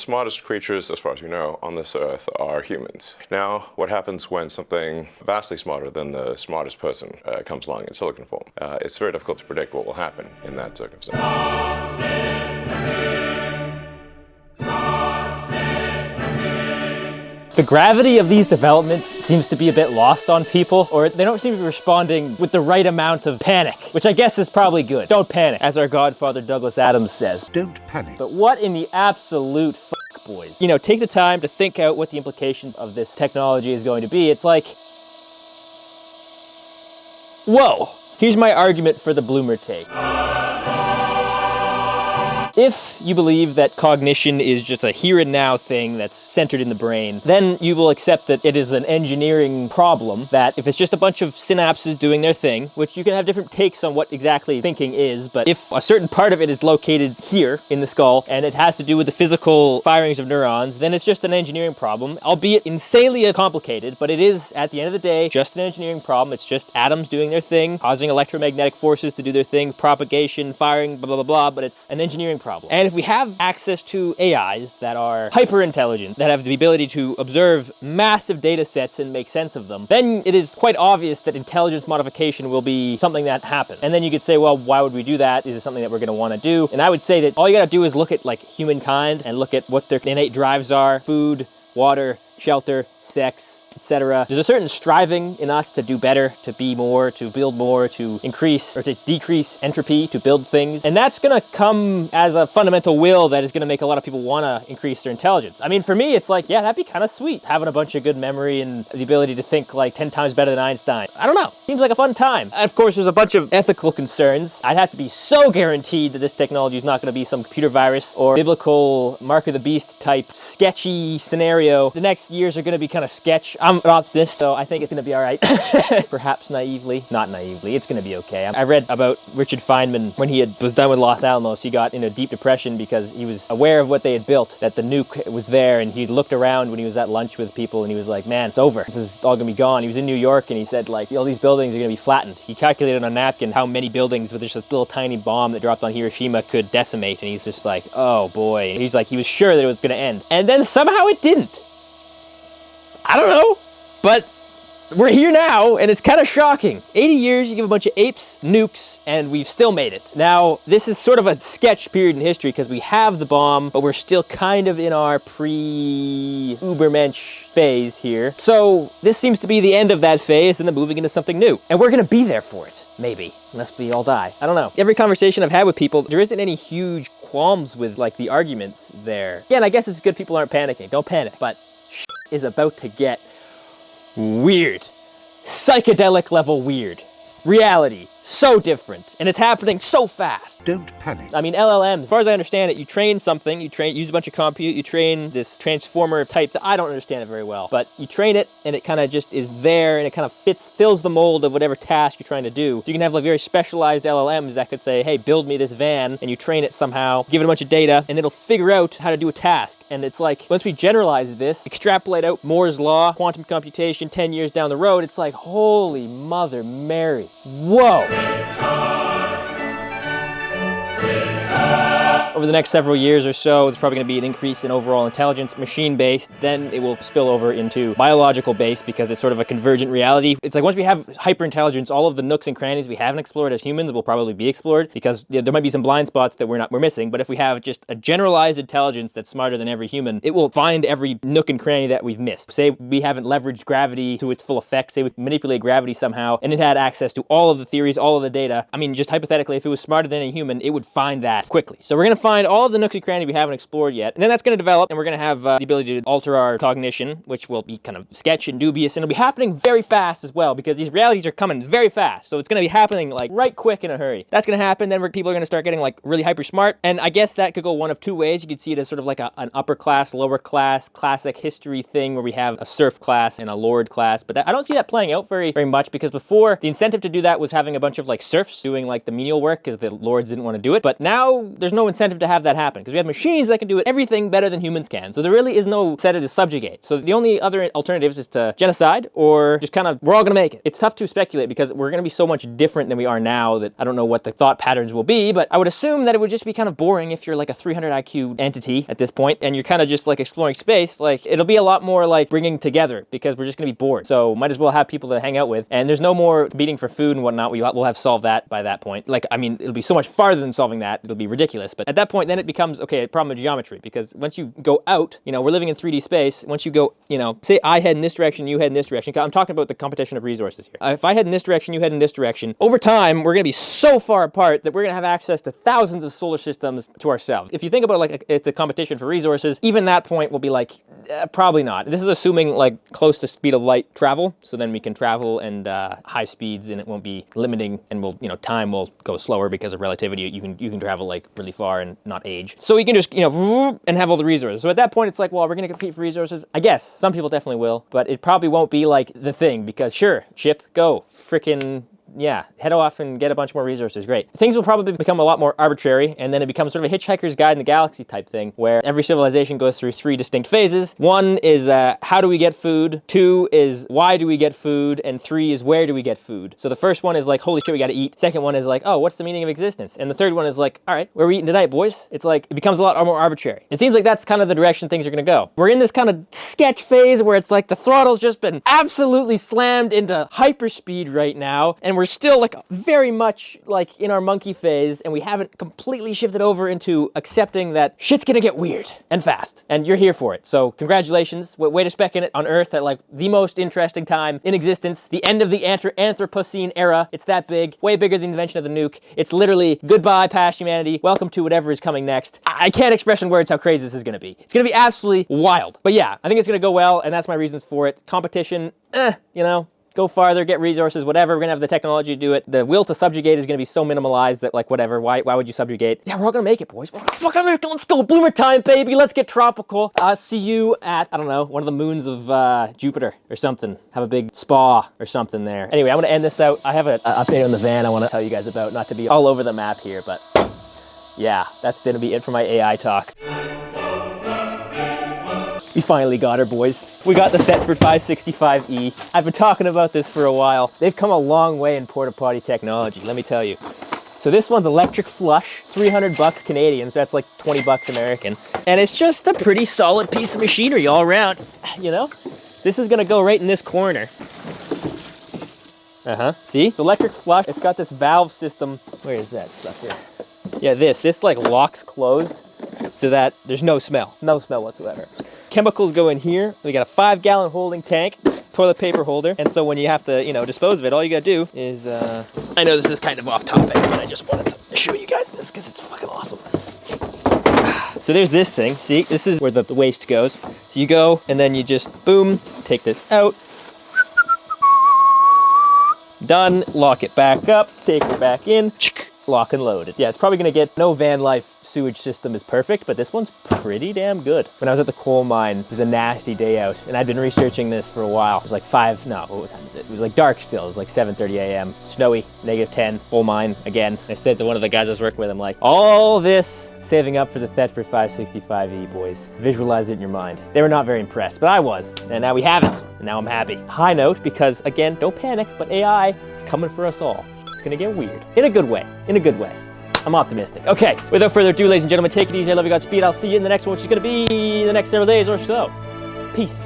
smartest creatures, as far as you know, on this earth are humans. Now, what happens when something vastly smarter than the smartest person comes along in silicon form? It's very difficult to predict what will happen in that circumstance. The gravity of these developments seems to be a bit lost on people, or they don't seem to be responding with the right amount of panic, which I guess is probably good. Don't panic, as our godfather Douglas Adams says. Don't panic. But what in the absolute fuck, boys? You know, take the time to think out what the implications of this technology is going to be. It's like, whoa. Here's my argument for the bloomer take. If you believe that cognition is just a here and now thing that's centered in the brain, then you will accept that it is an engineering problem, that if it's just a bunch of synapses doing their thing, which you can have different takes on what exactly thinking is, but if a certain part of it is located here in the skull and it has to do with the physical firings of neurons, then it's just an engineering problem, albeit insanely complicated, but it is, at the end of the day, just an engineering problem. It's just atoms doing their thing, causing electromagnetic forces to do their thing, propagation, firing, blah, blah, blah, blah, but it's an engineering problem. And if we have access to AIs that are hyper intelligent, that have the ability to observe massive data sets and make sense of them, then it is quite obvious that intelligence modification will be something that happens. And then you could say, well, why would we do that? Is it something that we're going to want to do? And I would say that all you got to do is look at like humankind and look at what their innate drives are: food, water, shelter, sex, etc. There's a certain striving in us to do better, to be more, to build more, to increase or to decrease entropy, to build things. And that's going to come as a fundamental will that is going to make a lot of people want to increase their intelligence. I mean, for me, it's like, yeah, that'd be kind of sweet, having a bunch of good memory and the ability to think like 10 times better than Einstein. I don't know. Seems like a fun time. Of course, there's a bunch of ethical concerns. I'd have to be so guaranteed that this technology is not going to be some computer virus or biblical Mark of the Beast type sketchy scenario. The next years are going to be kind of sketch. I'm an optimist, so I think it's going to be all right. Perhaps naively. Not naively. It's going to be okay. I read about Richard Feynman when he was done with Los Alamos. He got in a deep depression because he was aware of what they had built, that the nuke was there, and he looked around when he was at lunch with people and he was like, man, it's over. This is all going to be gone. He was in New York and he said, like, all these buildings are going to be flattened. He calculated on a napkin how many buildings with just a little tiny bomb that dropped on Hiroshima could decimate, and he's just like, oh boy. And he's like, he was sure that it was going to end. And then somehow it didn't. I don't know. But we're here now, and it's kind of shocking. 80 years, you give a bunch of apes, nukes, and we've still made it. Now, this is sort of a sketch period in history because we have the bomb, but we're still kind of in our pre-Ubermensch phase here. So this seems to be the end of that phase, and then moving into something new. And we're going to be there for it, maybe, unless we all die. I don't know. Every conversation I've had with people, there isn't any huge qualms with, like, the arguments there. Again, I guess it's good people aren't panicking. Don't panic. But shit is about to get weird. Psychedelic level weird. Reality. So different. And it's happening so fast. Don't panic. I mean, LLMs, as far as I understand it, you train something, use a bunch of compute, you train this transformer type that I don't understand it very well, but you train it and it kind of just is there and it kind of fills the mold of whatever task you're trying to do. So you can have like very specialized LLMs that could say, hey, build me this van, and you train it somehow, give it a bunch of data, and it'll figure out how to do a task. And it's like, once we generalize this, extrapolate out Moore's law, quantum computation 10 years down the road, it's like, holy Mother Mary. Whoa. Over the next several years or so, there's probably going to be an increase in overall intelligence, machine-based, then it will spill over into biological-based because it's sort of a convergent reality. It's like once we have hyper-intelligence, all of the nooks and crannies we haven't explored as humans will probably be explored because there might be some blind spots that we're missing, but if we have just a generalized intelligence that's smarter than every human, it will find every nook and cranny that we've missed. Say we haven't leveraged gravity to its full effect, say we manipulate gravity somehow, and it had access to all of the theories, all of the data. I mean, just hypothetically, if it was smarter than a human, it would find that quickly. So we're going to find all of the nooks and crannies we haven't explored yet, and then that's going to develop, and we're going to have the ability to alter our cognition, which will be kind of sketch and dubious, and it'll be happening very fast as well, because these realities are coming very fast, so it's going to be happening like right quick in a hurry. That's going to happen, then people are going to start getting like really hyper smart, and I guess that could go one of two ways. You could see it as sort of like an upper class, lower class, classic history thing where we have a serf class and a lord class, but I don't see that playing out very much, because before, the incentive to do that was having a bunch of like serfs doing like the menial work because the lords didn't want to do it, but now there's no incentive incentive to have that happen, because we have machines that can do everything better than humans can. So there really is no incentive to subjugate. So the only other alternatives is to genocide, or just kind of, we're all gonna make it. It's tough to speculate because we're gonna be so much different than we are now that I don't know what the thought patterns will be, but I would assume that it would just be kind of boring if you're like a 300 IQ entity at this point and you're kind of just like exploring space. Like, it'll be a lot more like bringing together because we're just gonna be bored. So might as well have people to hang out with, and there's no more competing for food and whatnot. We'll have solved that by that point. Like, I mean, it'll be so much farther than solving that. It'll be ridiculous. But at that point, then it becomes, okay, a problem of geometry, because once you go out, you know, we're living in 3D space. Once you go, you know, say I head in this direction, you head in this direction. I'm talking about the competition of resources here. If I head in this direction, you head in this direction, over time, we're gonna be so far apart that we're gonna have access to thousands of solar systems to ourselves. If you think about it like it's a competition for resources, even that point will be like, probably not. This is assuming like close to speed of light travel, so then we can travel and high speeds and it won't be limiting, and we'll, you know, time will go slower because of relativity. You can travel like really far and not age. So you can just, you know, and have all the resources. So at that point, it's like, well, we're gonna compete for resources. I guess some people definitely will, but it probably won't be like the thing, because sure, ship, go, frickin', yeah, head off and get a bunch more resources, great. Things will probably become a lot more arbitrary, and then it becomes sort of a Hitchhiker's Guide in the Galaxy type thing, where every civilization goes through 3 distinct phases. 1 is how do we get food, 2 is why do we get food, and 3 is where do we get food. So the first one is like, holy shit, we gotta eat. Second one is like, oh, what's the meaning of existence? And the third one is like, all right, where are we eating tonight, boys? It's like, it becomes a lot more arbitrary. It seems like that's kind of the direction things are gonna go. We're in this kind of sketch phase where it's like the throttle's just been absolutely slammed into hyperspeed right now, and we're still like very much like in our monkey phase, and we haven't completely shifted over into accepting that shit's gonna get weird and fast, and you're here for it. So congratulations, way to spec in it on Earth at like the most interesting time in existence, the end of the Anthropocene era. It's that big, way bigger than the invention of the nuke. It's literally goodbye past humanity, welcome to whatever is coming next. I can't express in words how crazy this is gonna be. It's gonna be absolutely wild. But yeah, I think it's gonna go well, and that's my reasons for it. Competition, you know, go farther, get resources, whatever. We're gonna have the technology to do it. The will to subjugate is gonna be so minimalized that like, whatever, why would you subjugate? Yeah, we're all gonna make it, boys. We're gonna fucking make it. Let's go, bloomer time, baby. Let's get tropical. See you at, I don't know, one of the moons of Jupiter or something. Have a big spa or something there. Anyway, I'm gonna end this out. I have an update on the van I wanna tell you guys about, not to be all over the map here, but yeah, that's gonna be it for my AI talk. We finally got her, boys. We got the Thetford 565E. I've been talking about this for a while. They've come a long way in porta potty technology, let me tell you. So this one's electric flush, 300 bucks Canadian, so that's like 20 bucks American. And it's just a pretty solid piece of machinery all around, you know? This is gonna go right in this corner. See? The electric flush, it's got this valve system. Where is that sucker? Yeah, this like locks closed so that there's no smell whatsoever. Chemicals go in here. We got a 5-gallon holding tank, toilet paper holder, and so when you have to, you know, dispose of it, all you gotta do is, I know this is kind of off topic, but I just wanted to show you guys this because it's fucking awesome. So there's this thing, see? This is where the waste goes. So you go, and then you just, boom, take this out. Done, lock it back up, take it back in, lock and load it. Yeah, it's probably gonna get, no van life sewage system is perfect, but this one's pretty damn good. When I was at the coal mine, it was a nasty day out, and I'd been researching this for a while. It was like what time is it? It was like dark still. It was like 7:30 a.m. Snowy, -10, coal mine again. I said to one of the guys I was working with, I'm like, all this saving up for the Thetford 565E, boys. Visualize it in your mind. They were not very impressed, but I was, and now we have it, and now I'm happy. High note, because again, don't panic, but AI is coming for us all. It's gonna get weird. In a good way. In a good way. I'm optimistic. Okay, without further ado, ladies and gentlemen, take it easy. I love you, Godspeed. I'll see you in the next one, which is going to be the next several days or so. Peace.